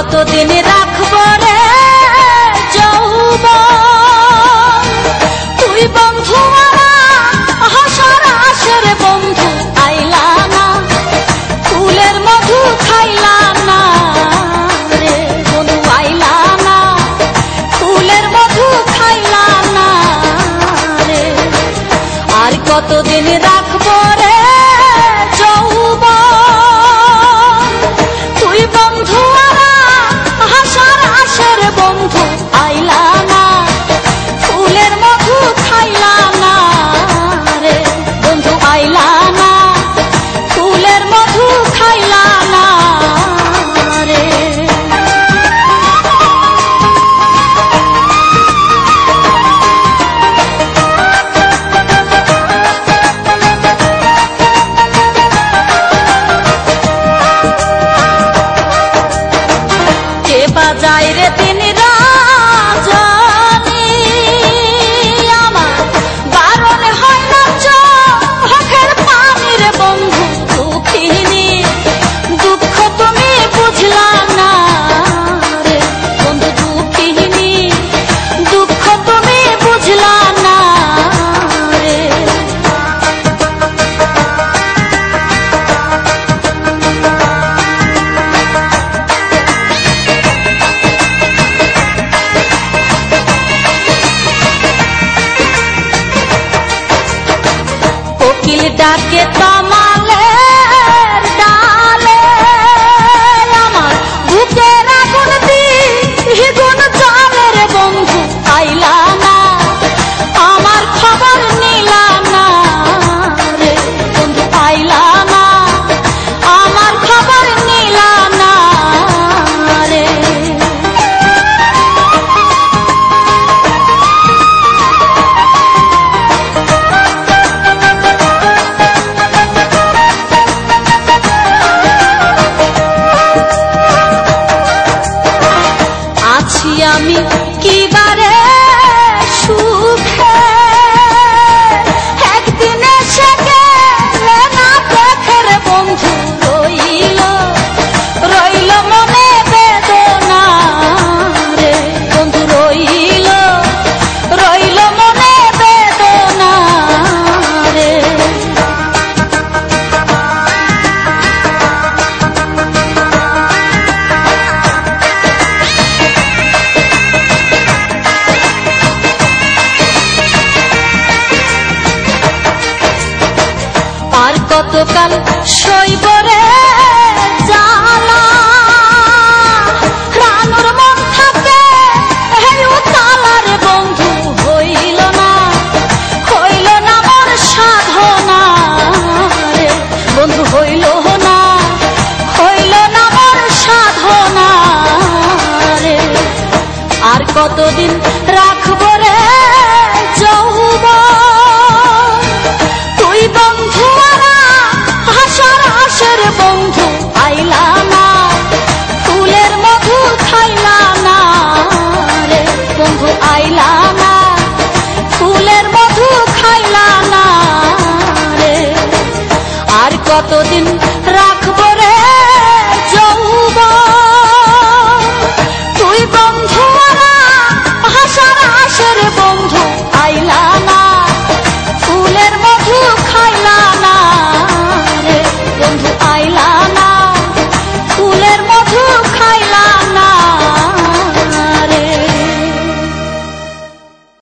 কতদিন রাখবো রে যৌবন, তুই বন্ধু হাসার আশের বন্ধু আইলা না, ফুলের মধু খাইলা না রে বন্ধু আইলা না, ফুলের মধু খাইলা না রে। আর কতদিন রাখবো রে যৌবন, তুই বন্ধু হাসার আশের বন্ধু আইলা না, ফুলের মধু খাইলা না রে বন্ধু আইলা না, ফুলের মধু খাইলা না রে। কে বাজায় রে দিন রাজনী, আমার বারণ হয় না চোখের পানি রে বন্ধু দুঃখিনী, দুঃখ তুমি বুঝলা না রে বন্ধু দুঃখিনী, দুঃখ তুমি বুঝলা না রে। কোকিল ডাকে তমালের ডালে, আমার বুকের আগুন দ্বিগুণ জ্বলে রে বন্ধু আইলা না, আমার খবর নিলা না রে বন্ধু আইলা না, আমার খবর নিলা না রে। আছি আমি কিবারে সুখে, একদিন এসে গেলে না দেখের বন্ধু রইল, রইল মনে বেদনা রে বন্ধু রইল, রইল মনে বেদনা রে। আর কতকাল সইব রে জ্বালা, রানুর মন থাকে উতালা রে বন্ধু হইল না, হইল না মোর সাধনা রে বন্ধু হইল না, হইল না মোর সাধনা রে। আর কতদিন